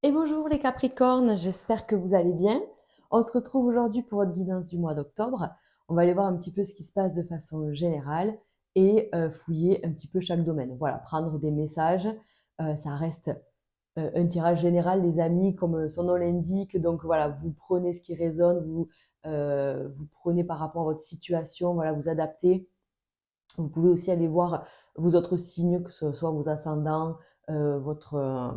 Et bonjour les Capricornes, j'espère que vous allez bien. On se retrouve aujourd'hui pour votre guidance du mois d'octobre. On va aller voir un petit peu ce qui se passe de façon générale et fouiller un petit peu chaque domaine. Voilà, prendre des messages. Ça reste un tirage général, les amis, comme son nom l'indique. Donc voilà, vous prenez ce qui résonne, vous prenez par rapport à votre situation, voilà, vous adaptez. Vous pouvez aussi aller voir vos autres signes, que ce soit vos ascendants, euh, votre, euh,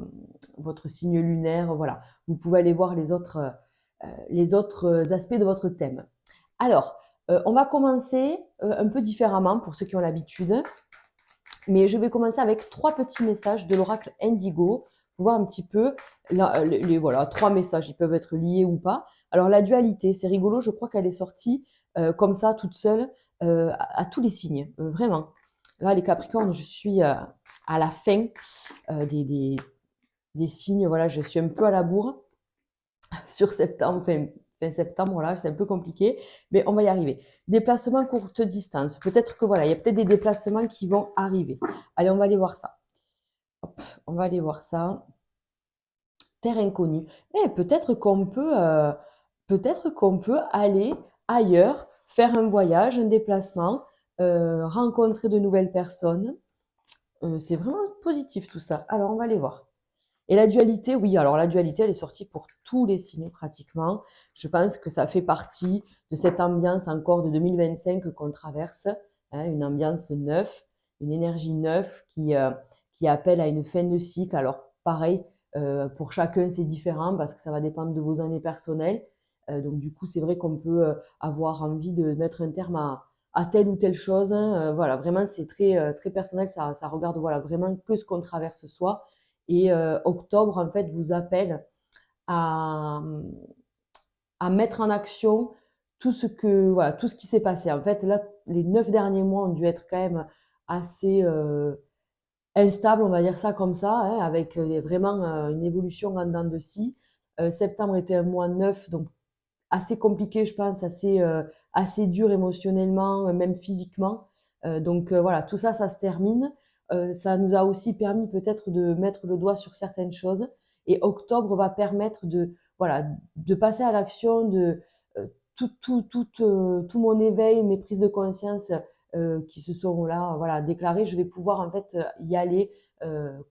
votre signe lunaire, voilà. Vous pouvez aller voir les autres aspects de votre thème. Alors, on va commencer un peu différemment pour ceux qui ont l'habitude, mais je vais commencer avec trois petits messages de l'oracle Indigo pour voir un petit peu voilà, trois messages, ils peuvent être liés ou pas. Alors la dualité, c'est rigolo, je crois qu'elle est sortie comme ça, toute seule, à tous les signes, vraiment. Là, les Capricornes, je suis à la fin des signes, voilà, je suis un peu à la bourre sur septembre, fin septembre, là, c'est un peu compliqué, mais on va y arriver. Déplacement courte distance, peut-être que voilà, il y a peut-être des déplacements qui vont arriver. Allez, on va aller voir ça. Hop, on va aller voir ça. Terre inconnue. Et peut-être qu'on peut aller ailleurs, faire un voyage, un déplacement, rencontrer de nouvelles personnes. C'est vraiment positif tout ça. Alors, on va aller voir. Et la dualité, oui, alors la dualité, elle est sortie pour tous les signes pratiquement. Je pense que ça fait partie de cette ambiance encore de 2025 qu'on traverse, hein, une ambiance neuve, une énergie neuve qui appelle à une fin de cycle. Alors pareil, pour chacun c'est différent parce que ça va dépendre de vos années personnelles. Donc du coup, c'est vrai qu'on peut avoir envie de mettre un terme à telle ou telle chose, hein. Voilà, vraiment c'est très personnel, ça regarde voilà, vraiment que ce qu'on traverse soi. Et octobre, en fait, vous appelle à, à mettre en action voilà, tout ce qui s'est passé. En fait, là, les 9 derniers mois ont dû être quand même assez instables, on va dire ça comme ça, hein, avec vraiment une évolution en dents de scie. Septembre était un mois neuf, donc assez compliqué, je pense, assez dur émotionnellement, même physiquement. Donc voilà, tout ça, ça se termine. Ça nous a aussi permis peut-être de mettre le doigt sur certaines choses. Et octobre va permettre voilà, de passer à l'action, euh, tout mon éveil, mes prises de conscience qui se sont là, voilà, déclarées. Je vais pouvoir en fait y aller,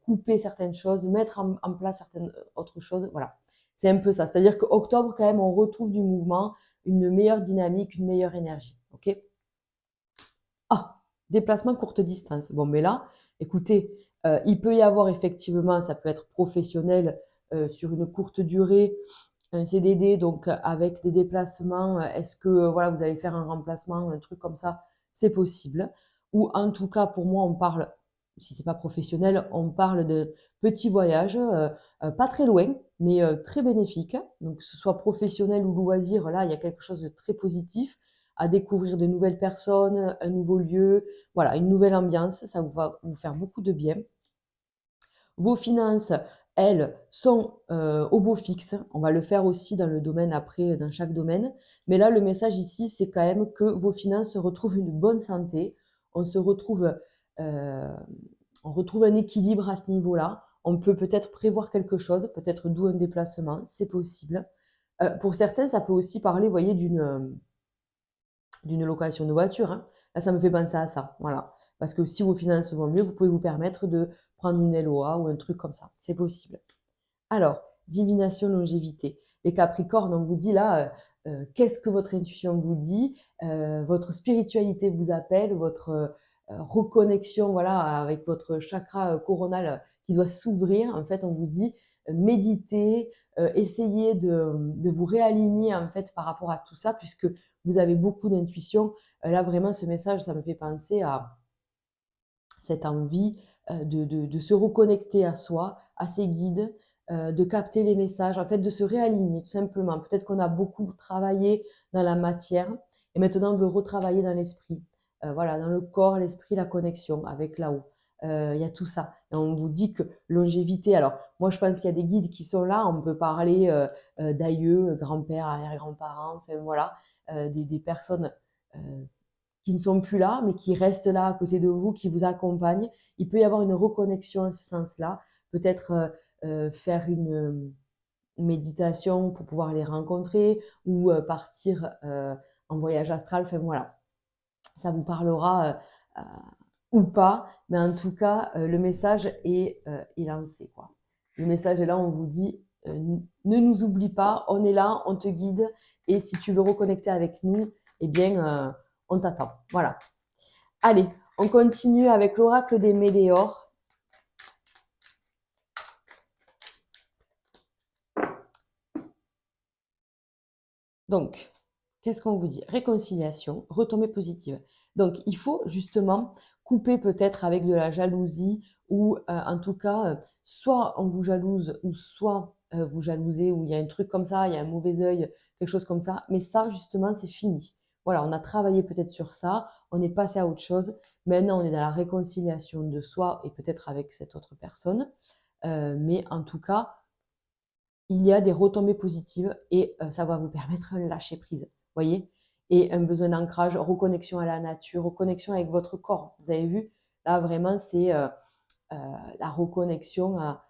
couper certaines choses, mettre en place certaines autres choses. Voilà. C'est un peu ça. C'est-à-dire qu'octobre, quand même, on retrouve du mouvement, une meilleure dynamique, une meilleure énergie. OK? Ah, déplacement courte distance. Bon, mais là, écoutez, il peut y avoir effectivement, ça peut être professionnel sur une courte durée, un CDD, donc avec des déplacements. Est-ce que voilà, vous allez faire un remplacement, un truc comme ça? C'est possible. Ou en tout cas, pour moi, on parle, si c'est pas professionnel, on parle de petits voyages, pas très loin, mais très bénéfiques. Donc, que ce soit professionnel ou loisir, là, il y a quelque chose de très positif à découvrir de nouvelles personnes, un nouveau lieu, voilà, une nouvelle ambiance. Ça va vous faire beaucoup de bien. Vos finances, elles, sont au beau fixe. On va le faire aussi dans le domaine après, dans chaque domaine. Mais là, le message ici, c'est quand même que vos finances retrouvent une bonne santé. On se retrouve, euh, on retrouve un équilibre à ce niveau-là. On peut peut-être prévoir quelque chose, peut-être d'où un déplacement, c'est possible. Pour certains, ça peut aussi parler, vous voyez, d'une location de voiture, hein. Là, ça me fait penser à ça, voilà. Parce que si vos finances vont mieux, vous pouvez vous permettre de prendre une LOA ou un truc comme ça. C'est possible. Alors, divination, longévité. Les Capricornes, on vous dit là, qu'est-ce que votre intuition vous dit, votre spiritualité vous appelle, votre reconnexion, voilà, avec votre chakra coronal qui doit s'ouvrir. En fait, on vous dit méditez, essayez de vous réaligner en fait par rapport à tout ça, puisque vous avez beaucoup d'intuition. Là, vraiment, ce message, ça me fait penser à cette envie de se reconnecter à soi, à ses guides, de capter les messages, en fait de se réaligner tout simplement. Peut-être qu'on a beaucoup travaillé dans la matière et maintenant on veut retravailler dans l'esprit. Voilà, dans le corps, l'esprit, la connexion avec là-haut. Il y a tout ça. Et on vous dit que longévité, alors moi je pense qu'il y a des guides qui sont là, on peut parler d'aïeux, grand-père, arrière-grands-parents, enfin voilà, des personnes qui ne sont plus là, mais qui restent là à côté de vous, qui vous accompagnent. Il peut y avoir une reconnexion en ce sens-là. Peut-être faire méditation pour pouvoir les rencontrer ou partir en voyage astral. Enfin voilà, ça vous parlera ou pas, mais en tout cas, le message est lancé, quoi. Le message est là, on vous dit, ne nous oublie pas, on est là, on te guide, et si tu veux reconnecter avec nous, eh bien, on t'attend. Voilà. Allez, on continue avec l'oracle des Médéors. Donc, qu'est-ce qu'on vous dit? Réconciliation, retombée positive. Donc, il faut justement couper peut-être avec de la jalousie ou en tout cas, soit on vous jalouse ou soit vous jalousez ou il y a un truc comme ça, il y a un mauvais œil, quelque chose comme ça. Mais ça, justement, c'est fini. Voilà, on a travaillé peut-être sur ça, on est passé à autre chose. Maintenant, on est dans la réconciliation de soi et peut-être avec cette autre personne. Mais en tout cas, il y a des retombées positives et ça va vous permettre un lâcher prise, voyez? Et un besoin d'ancrage, reconnexion à la nature, reconnexion avec votre corps. Vous avez vu? Là, vraiment, c'est la reconnexion à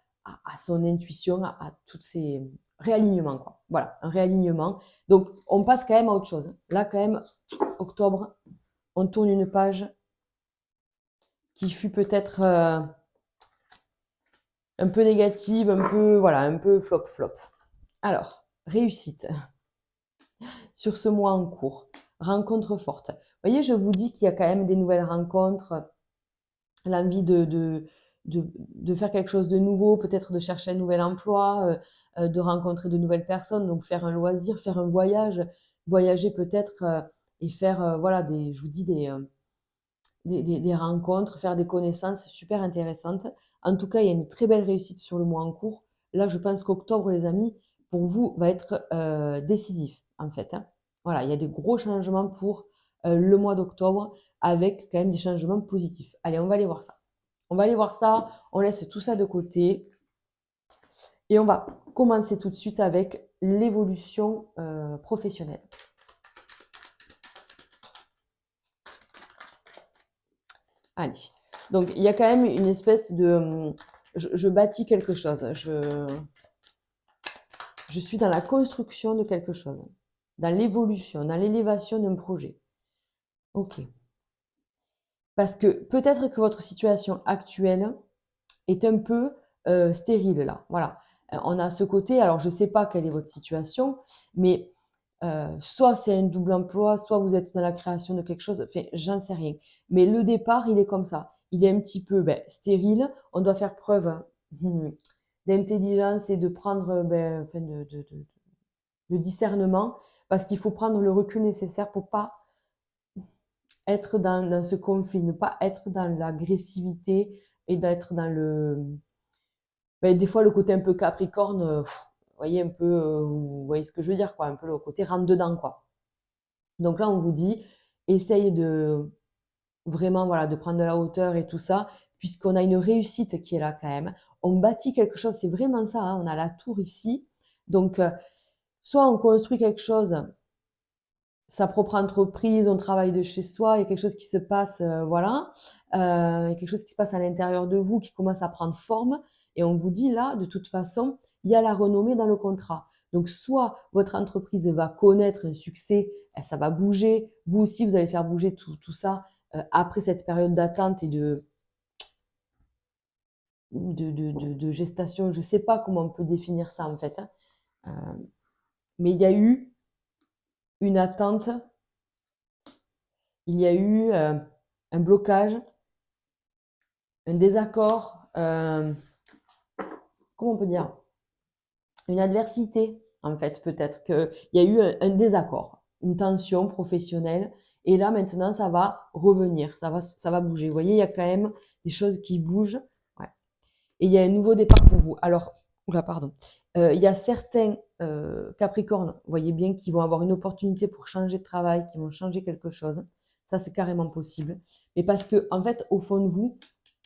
son intuition, à tous ces réalignements, quoi. Voilà, un réalignement. Donc, on passe quand même à autre chose. Là, quand même, octobre, on tourne une page qui fut peut-être un peu négative, un peu, voilà, un peu flop. Alors, réussite sur ce mois en cours. Rencontre forte. Vous voyez, je vous dis qu'il y a quand même des nouvelles rencontres, l'envie de faire quelque chose de nouveau, peut-être de chercher un nouvel emploi, de rencontrer de nouvelles personnes, donc faire un loisir, faire un voyage, voyager peut-être et faire, voilà, je vous dis, des rencontres, faire des connaissances super intéressantes. En tout cas, il y a une très belle réussite sur le mois en cours. Là, je pense qu'octobre, les amis, pour vous, va être décisif, en fait, hein. Voilà, il y a des gros changements pour le mois d'octobre, avec quand même des changements positifs. Allez, on va aller voir ça. On va aller voir ça, on laisse tout ça de côté et on va commencer tout de suite avec l'évolution professionnelle. Allez. Donc, il y a quand même une espèce de... Je bâtis quelque chose. Je suis dans la construction de quelque chose. Dans l'évolution, dans l'élévation d'un projet. Ok. Parce que peut-être que votre situation actuelle est un peu stérile là. Voilà. On a ce côté, alors je ne sais pas quelle est votre situation, mais soit c'est un double emploi, soit vous êtes dans la création de quelque chose, enfin, j'en sais rien. Mais le départ, il est comme ça. Il est un petit peu stérile. On doit faire preuve d'intelligence et de prendre, enfin, de discernement, parce qu'il faut prendre le recul nécessaire pour pas être dans ce conflit, ne pas être dans l'agressivité et d'être dans des fois le côté un peu capricorne, vous voyez un peu, vous voyez ce que je veux dire, quoi, un peu le côté rentre dedans, quoi. Donc là, on vous dit, essaye de vraiment, voilà, de prendre de la hauteur et tout ça, puisqu'on a une réussite qui est là quand même. On bâtit quelque chose, c'est vraiment ça, hein, on a la tour ici. Donc, soit on construit quelque chose, sa propre entreprise, on travaille de chez soi, il y a quelque chose qui se passe, voilà, il y a quelque chose qui se passe à l'intérieur de vous qui commence à prendre forme. Et on vous dit là, de toute façon, il y a la renommée dans le contrat. Donc, soit votre entreprise va connaître un succès, ça va bouger, vous aussi, vous allez faire bouger tout ça après cette période d'attente et de gestation. Je ne sais pas comment on peut définir ça en fait, hein. Mais il y a eu une attente, il y a eu un blocage, un désaccord, comment on peut dire, une adversité, en fait, peut-être qu'il y a eu un désaccord, une tension professionnelle, et là, maintenant, ça va revenir, ça va bouger. Vous voyez, il y a quand même des choses qui bougent, ouais. Et il y a un nouveau départ pour vous. Alors, oula, pardon. Il y a certains Capricornes, vous voyez bien, qui vont avoir une opportunité pour changer de travail, qui vont changer quelque chose. Ça, c'est carrément possible. Mais parce que, en fait, au fond de vous,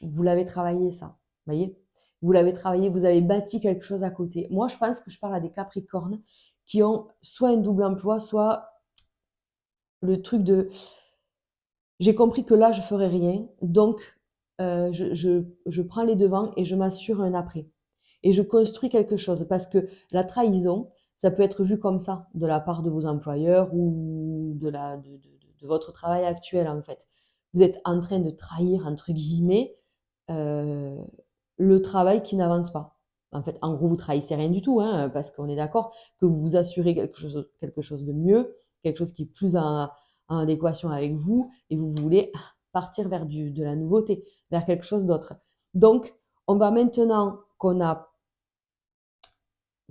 vous l'avez travaillé, ça. Vous voyez? Vous l'avez travaillé, vous avez bâti quelque chose à côté. Moi, je pense que je parle à des Capricornes qui ont soit un double emploi, soit le truc de j'ai compris que là, je ferai rien, donc je prends les devants et je m'assure un après. et je construis quelque chose. Parce que la trahison, ça peut être vu comme ça de la part de vos employeurs ou de votre travail actuel en fait. Vous êtes en train de trahir, entre guillemets, euh, le travail qui n'avance pas. En fait, en gros, vous trahissez rien du tout, hein, parce qu'on est d'accord que vous vous assurez quelque chose de mieux, quelque chose qui est plus en adéquation avec vous, et vous voulez partir vers de la nouveauté, vers quelque chose d'autre. Donc, on va maintenant qu'on a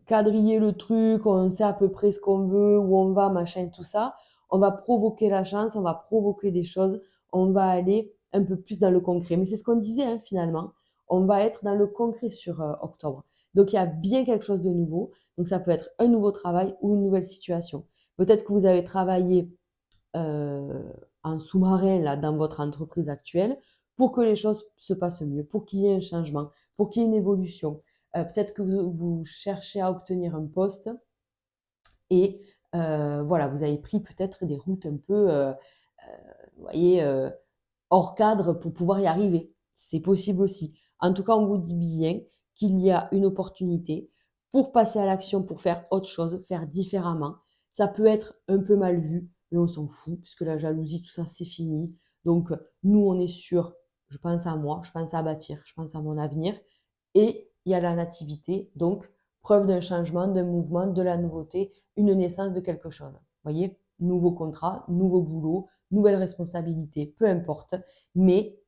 quadrillé le truc, on sait à peu près ce qu'on veut, où on va, machin, tout ça, on va provoquer la chance, on va provoquer des choses, on va aller un peu plus dans le concret. Mais c'est ce qu'on disait hein, finalement, on va être dans le concret sur octobre. Donc il y a bien quelque chose de nouveau. Donc ça peut être un nouveau travail ou une nouvelle situation. Peut-être que vous avez travaillé euh, en sous-marin là dans votre entreprise actuelle pour que les choses se passent mieux, pour qu'il y ait un changement, pour qu'il y ait une évolution. Peut-être que vous cherchez à obtenir un poste et voilà, vous avez pris peut-être des routes un peu, vous voyez, hors cadre pour pouvoir y arriver. C'est possible aussi. En tout cas, on vous dit bien qu'il y a une opportunité pour passer à l'action, pour faire autre chose, faire différemment. Ça peut être un peu mal vu, mais on s'en fout, puisque la jalousie, tout ça, c'est fini. Donc, nous, on est sûr, je pense à moi, je pense à bâtir, je pense à mon avenir. Et il y a la nativité, donc preuve d'un changement, d'un mouvement, de la nouveauté, une naissance de quelque chose. Vous voyez, nouveau contrat, nouveau boulot, nouvelle responsabilité, peu importe, mais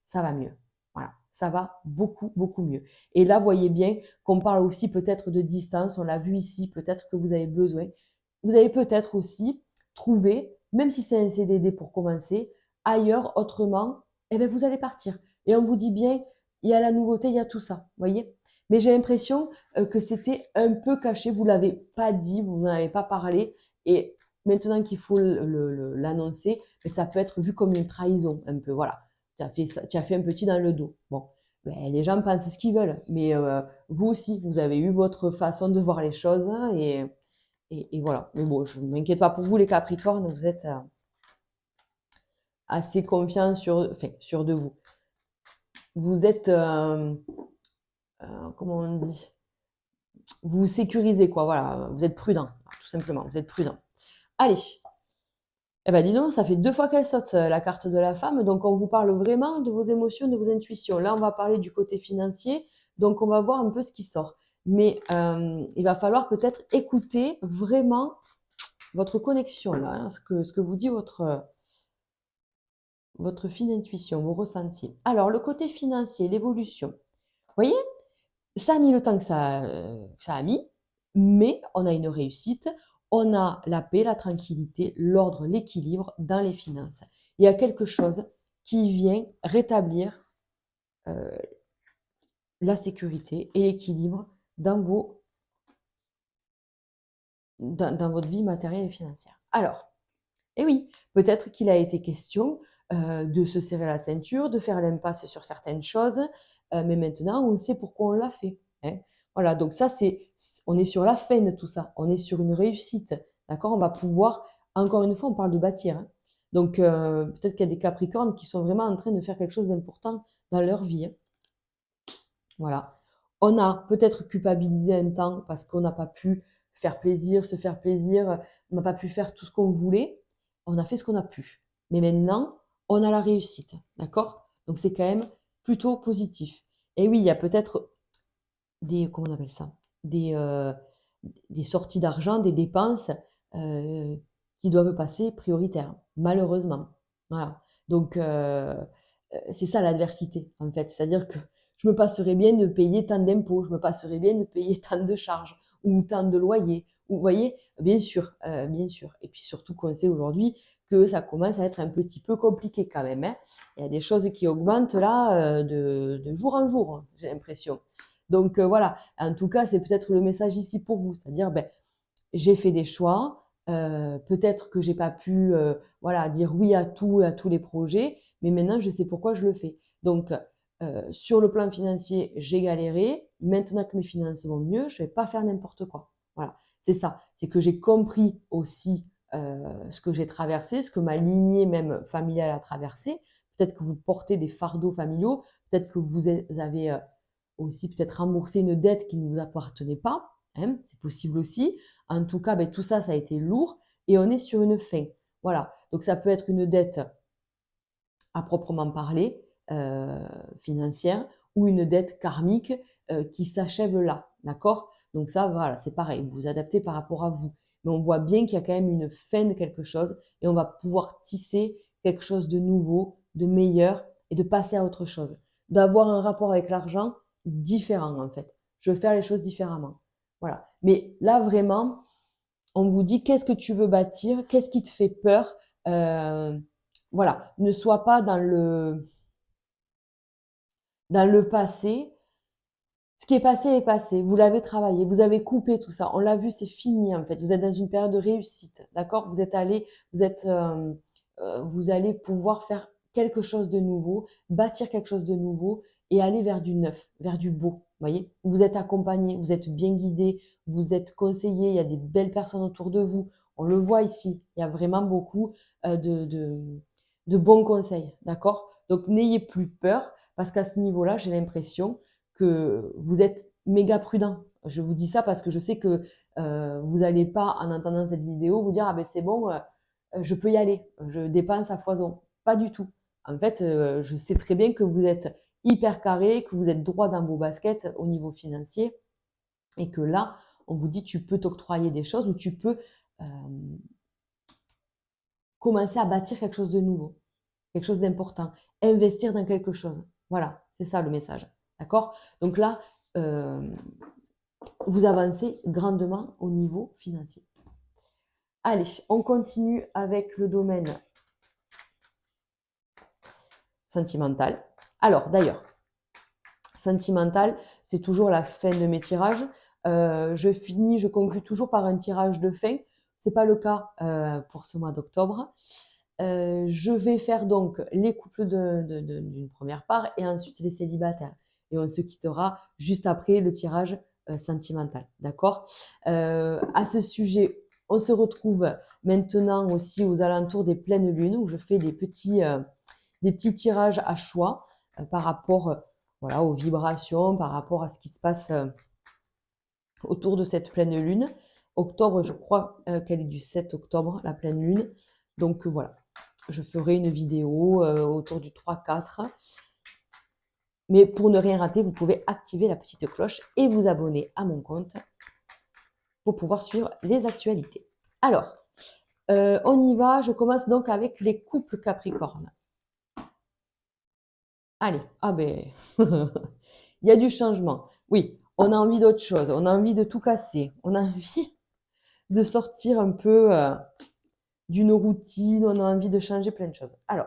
ça va mieux. Voilà, ça va beaucoup, beaucoup mieux. Et là, voyez bien qu'on parle aussi peut-être de distance, on l'a vu ici, peut-être que vous avez besoin. Vous avez peut-être aussi trouvé, même si c'est un CDD pour commencer, ailleurs, autrement, eh bien, vous allez partir. Et on vous dit bien, il y a la nouveauté, il y a tout ça, voyez. Mais j'ai l'impression que c'était un peu caché, vous ne l'avez pas dit, vous n'en avez pas parlé, et maintenant qu'il faut l'annoncer, ça peut être vu comme une trahison, un peu, voilà. Tu as fait un petit dans le dos. Bon, ben, les gens pensent ce qu'ils veulent, mais vous aussi, vous avez eu votre façon de voir les choses, hein, et voilà. Mais bon, je ne m'inquiète pas pour vous, les Capricornes, vous êtes assez confiants sur de vous. Vous êtes, comment on dit, vous sécurisez, quoi, voilà, vous êtes prudent, tout simplement, vous êtes prudent. Allez, eh ben dis donc, ça fait 2 fois qu'elle saute, la carte de la femme, donc on vous parle vraiment de vos émotions, de vos intuitions. Là, on va parler du côté financier, donc on va voir un peu ce qui sort. Mais il va falloir peut-être écouter vraiment votre connexion, là, hein, ce que vous dit votre fine intuition, vos ressentis. Alors, le côté financier, l'évolution. Vous voyez, ça a mis le temps que ça a mis, mais on a une réussite, on a la paix, la tranquillité, l'ordre, l'équilibre dans les finances. Il y a quelque chose qui vient rétablir euh, la sécurité et l'équilibre dans votre vie matérielle et financière. Alors, eh oui, peut-être qu'il a été question de se serrer la ceinture, de faire l'impasse sur certaines choses, mais maintenant on sait pourquoi on l'a fait, hein. Voilà, donc ça on est sur la fin de tout ça, on est sur une réussite, d'accord? On va pouvoir, encore une fois, on parle de bâtir, hein. Donc peut-être qu'il y a des Capricornes qui sont vraiment en train de faire quelque chose d'important dans leur vie, hein. Voilà. On a peut-être culpabilisé un temps parce qu'on n'a pas pu faire plaisir, se faire plaisir, on n'a pas pu faire tout ce qu'on voulait. On a fait ce qu'on a pu. Mais maintenant, on a la réussite, d'accord? Donc c'est quand même plutôt positif. Et oui, il y a peut-être comment on appelle ça? Des sorties d'argent, des dépenses euh, qui doivent passer prioritaires, malheureusement. Voilà. Donc c'est ça l'adversité, en fait. C'est-à-dire que je me passerais bien de payer tant d'impôts, je me passerais bien de payer tant de charges ou tant de loyers. Vous voyez, bien sûr, bien sûr. Et puis surtout qu'on sait aujourd'hui que ça commence à être un petit peu compliqué quand même, hein. Il y a des choses qui augmentent là de jour en jour, hein, j'ai l'impression. Donc voilà, en tout cas, c'est peut-être le message ici pour vous, c'est-à-dire, ben, j'ai fait des choix, peut-être que j'ai pas pu voilà, dire oui à tout, à tous les projets, mais maintenant je sais pourquoi je le fais. Donc sur le plan financier, j'ai galéré, maintenant que mes finances vont mieux, je vais pas faire n'importe quoi. Voilà, c'est ça, c'est que j'ai compris aussi ce que j'ai traversé, ce que ma lignée même familiale a traversé. Peut-être que vous portez des fardeaux familiaux, peut-être que vous avez aussi peut-être rembourser une dette qui ne vous appartenait pas, hein, c'est possible aussi. En tout cas, tout ça, ça a été lourd et on est sur une fin. Voilà, donc ça peut être une dette à proprement parler, financière, ou une dette karmique qui s'achève là, d'accord? Donc ça, voilà, c'est pareil, vous vous adaptez par rapport à vous. Mais on voit bien qu'il y a quand même une fin de quelque chose et on va pouvoir tisser quelque chose de nouveau, de meilleur et de passer à autre chose. D'avoir un rapport avec l'argent différent en fait. Je veux faire les choses différemment. Voilà. Mais là, vraiment, on vous dit qu'est-ce que tu veux bâtir, qu'est-ce qui te fait peur. Euh, voilà, ne sois pas dans le passé. Ce qui est passé. Vous l'avez travaillé, vous avez coupé tout ça. On l'a vu, c'est fini en fait. Vous êtes dans une période de réussite, d'accord? Vous allez pouvoir faire quelque chose de nouveau, bâtir quelque chose de nouveau et aller vers du neuf, vers du beau. Voyez, vous êtes accompagné, vous êtes bien guidé, vous êtes conseillé. Il y a des belles personnes autour de vous. On le voit ici. Il y a vraiment beaucoup de bons conseils, d'accord? Donc n'ayez plus peur parce qu'à ce niveau-là, j'ai l'impression que vous êtes méga prudent. Je vous dis ça parce que je sais que vous n'allez pas, en entendant cette vidéo, vous dire ah ben c'est bon, je peux y aller, je dépense à foison. Pas du tout. En fait, je sais très bien que vous êtes hyper carré, que vous êtes droit dans vos baskets au niveau financier et que là, on vous dit tu peux t'octroyer des choses ou tu peux euh, commencer à bâtir quelque chose de nouveau, quelque chose d'important, investir dans quelque chose. Voilà, c'est ça le message. D'accord? Donc là, euh, vous avancez grandement au niveau financier. Allez, on continue avec le domaine sentimental. Alors, d'ailleurs, sentimental, c'est toujours la fin de mes tirages. Je conclue toujours par un tirage de fin. Ce n'est pas le cas pour ce mois d'octobre. Je vais faire donc les couples d'une première part et ensuite les célibataires. Et on se quittera juste après le tirage sentimental. D'accord? À ce sujet, on se retrouve maintenant aussi aux alentours des pleines lunes où je fais des petits tirages à choix par rapport voilà, aux vibrations, par rapport à ce qui se passe autour de cette pleine lune. Octobre, je crois qu'elle est du 7 octobre, la pleine lune. Donc voilà, je ferai une vidéo autour du 3-4. Mais pour ne rien rater, vous pouvez activer la petite cloche et vous abonner à mon compte pour pouvoir suivre les actualités. Alors, on y va. Je commence donc avec les couples Capricorne. Allez, ah ben, il y a du changement. Oui, on a envie d'autre chose. On a envie de tout casser. On a envie de sortir un peu d'une routine. On a envie de changer plein de choses. Alors,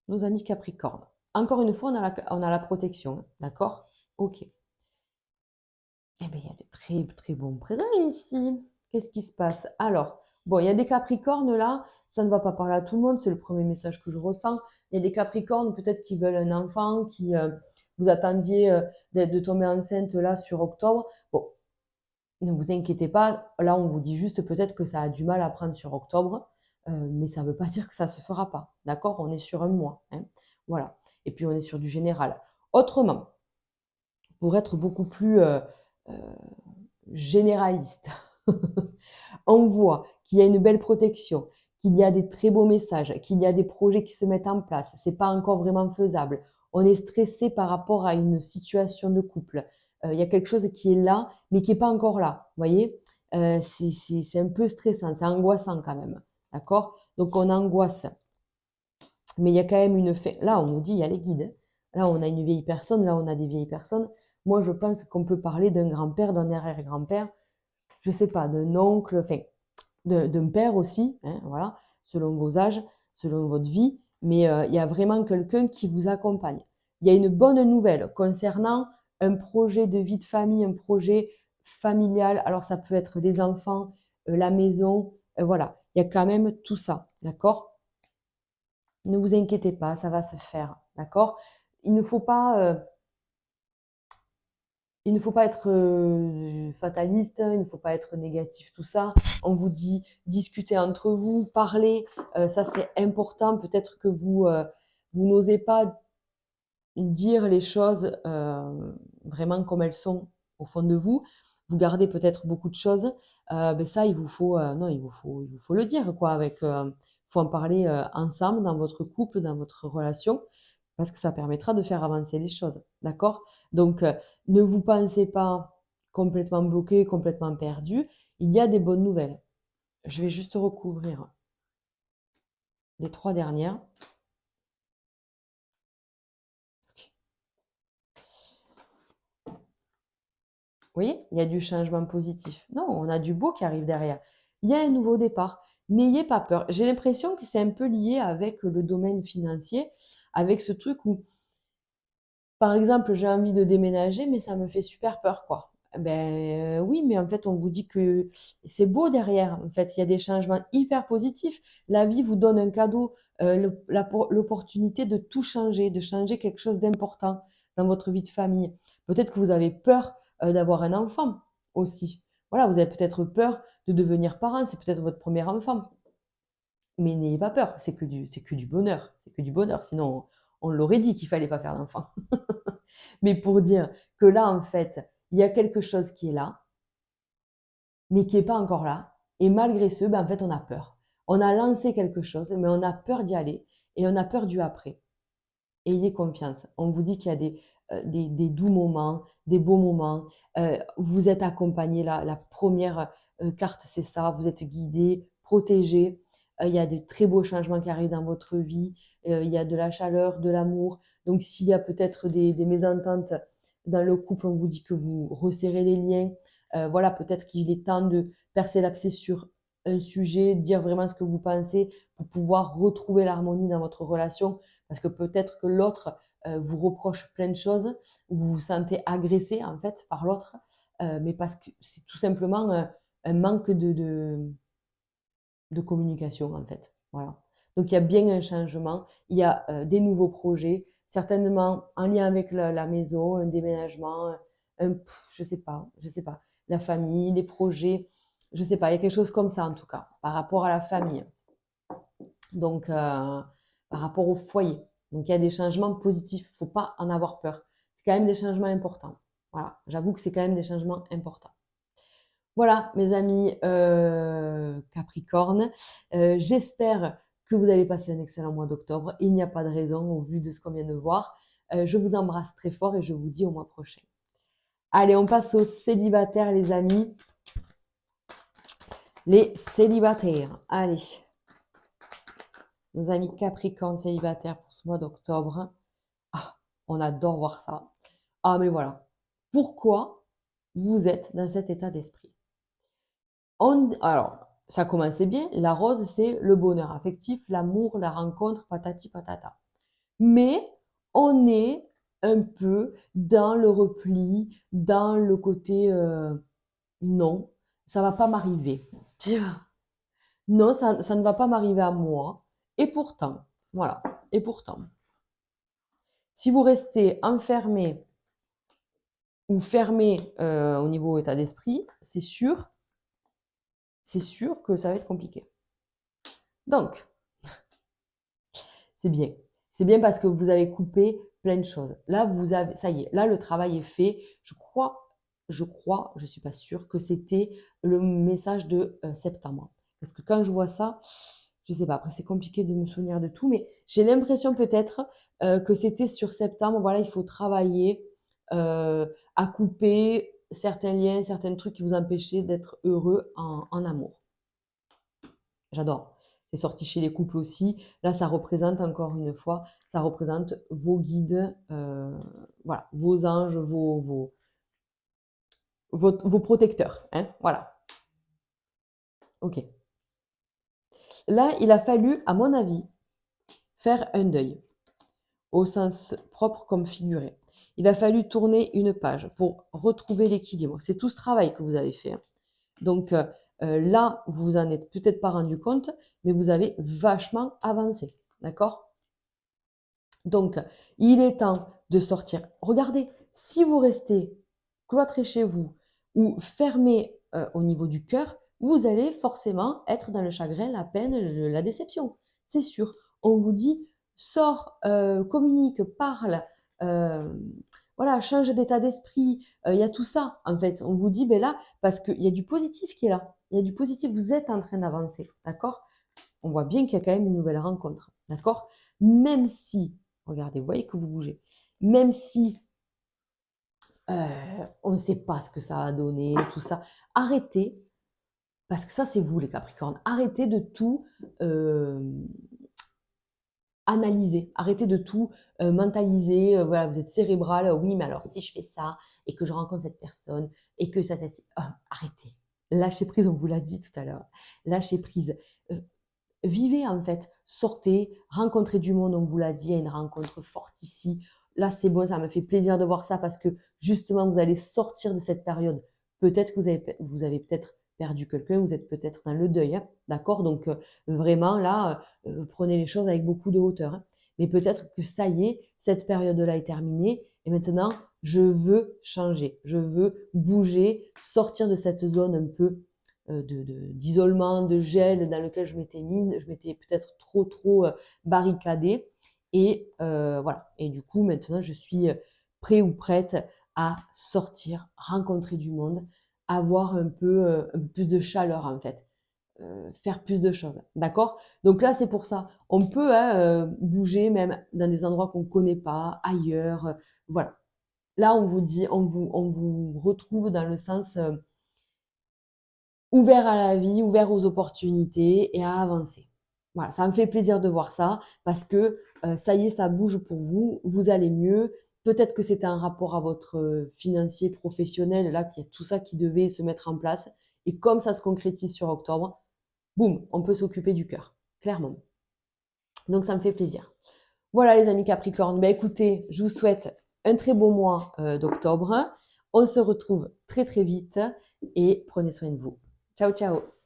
nos amis Capricorne. Encore une fois, on a la protection. D'accord? Ok. Eh bien, il y a de très, très bons présages ici. Qu'est-ce qui se passe? Alors, bon, il y a des Capricornes là. Ça ne va pas parler à tout le monde. C'est le premier message que je ressens. Il y a des Capricornes peut-être qui veulent un enfant, qui vous attendiez de tomber enceinte là sur octobre. Bon, ne vous inquiétez pas. Là, on vous dit juste peut-être que ça a du mal à prendre sur octobre. Mais ça ne veut pas dire que ça ne se fera pas. D'accord? On est sur un mois, hein. Voilà. Et puis, on est sur du général. Autrement, pour être beaucoup plus euh, généraliste, on voit qu'il y a une belle protection, qu'il y a des très beaux messages, qu'il y a des projets qui se mettent en place. C'est pas encore vraiment faisable. On est stressé par rapport à une situation de couple. Il y a quelque chose qui est là, mais qui n'est pas encore là. Vous voyez, c'est un peu stressant, c'est angoissant quand même. D'accord? Donc on angoisse. Mais il y a quand même une fin. Là, on nous dit, il y a les guides. Là, on a une vieille personne, là, on a des vieilles personnes. Moi, je pense qu'on peut parler d'un grand-père, d'un arrière-grand-père, je sais pas, d'un oncle, enfin, d'un père aussi, hein, voilà, selon vos âges, selon votre vie. Mais il y a vraiment quelqu'un qui vous accompagne. Il y a une bonne nouvelle concernant un projet de vie de famille, un projet familial. Alors, ça peut être les enfants, la maison, voilà. Il y a quand même tout ça, d'accord? Ne vous inquiétez pas, ça va se faire, d'accord? Il ne faut pas, euh, il ne faut pas être fataliste, il ne faut pas être négatif, tout ça. On vous dit discutez entre vous, parlez, ça c'est important. Peut-être que vous vous n'osez pas dire les choses vraiment comme elles sont au fond de vous. Vous gardez peut-être beaucoup de choses. Ben ça, il vous faut, non, il vous faut le dire, quoi. Faut en parler ensemble dans votre couple, dans votre relation, parce que ça permettra de faire avancer les choses. D'accord? Donc, ne vous pensez pas complètement bloqué, complètement perdu. Il y a des bonnes nouvelles. Je vais juste recouvrir les 3 dernières. Ok. Vous voyez, il y a du changement positif. Non, on a du beau qui arrive derrière. Il y a un nouveau départ. N'ayez pas peur. J'ai l'impression que c'est un peu lié avec le domaine financier, avec ce truc où, par exemple, j'ai envie de déménager, mais ça me fait super peur, quoi. Ben oui, mais en fait, on vous dit que c'est beau derrière. En fait, il y a des changements hyper positifs. La vie vous donne un cadeau, l'opportunité de tout changer, de changer quelque chose d'important dans votre vie de famille. Peut-être que vous avez peur d'avoir un enfant aussi. Voilà, vous avez peut-être peur de devenir parent. C'est peut-être votre premier enfant. Mais n'ayez pas peur, c'est que du bonheur. C'est que du bonheur. Sinon, on l'aurait dit qu'il fallait pas faire d'enfant. Mais pour dire que là, en fait, il y a quelque chose qui est là, mais qui n'est pas encore là. Et malgré ce, ben, en fait, on a peur. On a lancé quelque chose, mais on a peur d'y aller et on a peur du après. Ayez confiance. On vous dit qu'il y a des doux moments, des beaux moments. Vous êtes accompagné. La première carte, c'est ça. Vous êtes guidé, protégé. Il y a de très beaux changements qui arrivent dans votre vie. Il y a de la chaleur, de l'amour. Donc, s'il y a peut-être des mésententes dans le couple, on vous dit que vous resserrez les liens. Voilà, peut-être qu'il est temps de percer l'abcès sur un sujet, dire vraiment ce que vous pensez pour pouvoir retrouver l'harmonie dans votre relation parce que peut-être que l'autre vous reproche plein de choses, ou vous vous sentez agressé en fait par l'autre, mais parce que c'est tout simplement un manque de communication en fait. Voilà. Donc il y a bien un changement, il y a des nouveaux projets, certainement en lien avec la maison, un déménagement, je sais pas, la famille, les projets, je sais pas, il y a quelque chose comme ça en tout cas, par rapport à la famille. Donc, par rapport au foyer. Donc, il y a des changements positifs. Il ne faut pas en avoir peur. C'est quand même des changements importants. Voilà, j'avoue que c'est quand même des changements importants. Voilà, mes amis Capricorne. J'espère que vous allez passer un excellent mois d'octobre. Il n'y a pas de raison au vu de ce qu'on vient de voir. Je vous embrasse très fort et je vous dis au mois prochain. Allez, on passe aux célibataires, les amis. Les célibataires. Allez. Nos amis Capricorne célibataires pour ce mois d'octobre. Ah, on adore voir ça. Ah, mais voilà. Pourquoi vous êtes dans cet état d'esprit? Alors, ça commençait bien. La rose, c'est le bonheur affectif, l'amour, la rencontre, patati patata. Mais on est un peu dans le repli, dans le côté non, ça va pas m'arriver. Tiens, non, ça ne va pas m'arriver à moi. Et pourtant, voilà. Et pourtant, si vous restez enfermé ou fermé au niveau état d'esprit, c'est sûr que ça va être compliqué. Donc, c'est bien. C'est bien parce que vous avez coupé plein de choses. Là, vous avez, ça y est, là, le travail est fait. Je suis pas sûre que c'était le message de septembre. Parce que quand je vois ça, je sais pas, après c'est compliqué de me souvenir de tout, mais j'ai l'impression peut-être que c'était sur septembre. Voilà, il faut travailler à couper certains liens, certains trucs qui vous empêchaient d'être heureux en amour. J'adore. C'est sorti chez les couples aussi. Là, ça représente encore une fois, ça représente vos guides, voilà, vos anges, vos protecteurs. Hein, voilà. Ok. Là, il a fallu, à mon avis, faire un deuil, au sens propre comme figuré. Il a fallu tourner une page pour retrouver l'équilibre. C'est tout ce travail que vous avez fait. Hein. Donc là, vous vous en êtes peut-être pas rendu compte, mais vous avez vachement avancé. D'accord? Donc, il est temps de sortir. Regardez, si vous restez cloîtré chez vous ou fermé au niveau du cœur, vous allez forcément être dans le chagrin, la peine, la déception. C'est sûr. On vous dit sors, communique, parle, euh, voilà, change d'état d'esprit. Il y a tout ça, en fait. On vous dit, ben là, parce qu'il y a du positif qui est là. Il y a du positif, vous êtes en train d'avancer, d'accord? On voit bien qu'il y a quand même une nouvelle rencontre, d'accord? Même si, regardez, vous voyez que vous bougez, même si on ne sait pas ce que ça a donné, tout ça, arrêtez, parce que ça c'est vous les Capricornes, arrêtez de tout analyser, arrêtez de tout mentaliser, voilà, vous êtes cérébral, oui, mais alors si je fais ça, et que je rencontre cette personne, et que ça, arrêtez. Lâchez prise, on vous l'a dit tout à l'heure. Lâchez prise. Vivez en fait, sortez, rencontrez du monde, on vous l'a dit, il y a une rencontre forte ici. Là, c'est bon, ça me fait plaisir de voir ça parce que justement, vous allez sortir de cette période. Peut-être que vous avez peut-être perdu quelqu'un, vous êtes peut-être dans le deuil, hein, d'accord? Donc, vraiment, là, prenez les choses avec beaucoup de hauteur, hein. Mais peut-être que ça y est, cette période-là est terminée et maintenant, je veux changer, je veux bouger, sortir de cette zone un peu d'isolement, de gel dans lequel je m'étais mis, je m'étais peut-être trop barricadée. Et voilà. Et du coup, maintenant, je suis prêt ou prête à sortir, rencontrer du monde, avoir un peu plus de chaleur en fait, faire plus de choses. D'accord? Donc là, c'est pour ça. On peut hein, bouger même dans des endroits qu'on ne connaît pas, ailleurs. Voilà. Là, on vous dit, on vous retrouve dans le sens ouvert à la vie, ouvert aux opportunités et à avancer. Voilà, ça me fait plaisir de voir ça parce que ça y est, ça bouge pour vous, vous allez mieux. Peut-être que c'était un rapport à votre financier professionnel, là, qu'il y a tout ça qui devait se mettre en place. Et comme ça se concrétise sur octobre, boum, on peut s'occuper du cœur, clairement. Donc ça me fait plaisir. Voilà les amis Capricorne, ben, écoutez, je vous souhaite un très beau mois d'octobre. On se retrouve très très vite et prenez soin de vous. Ciao ciao.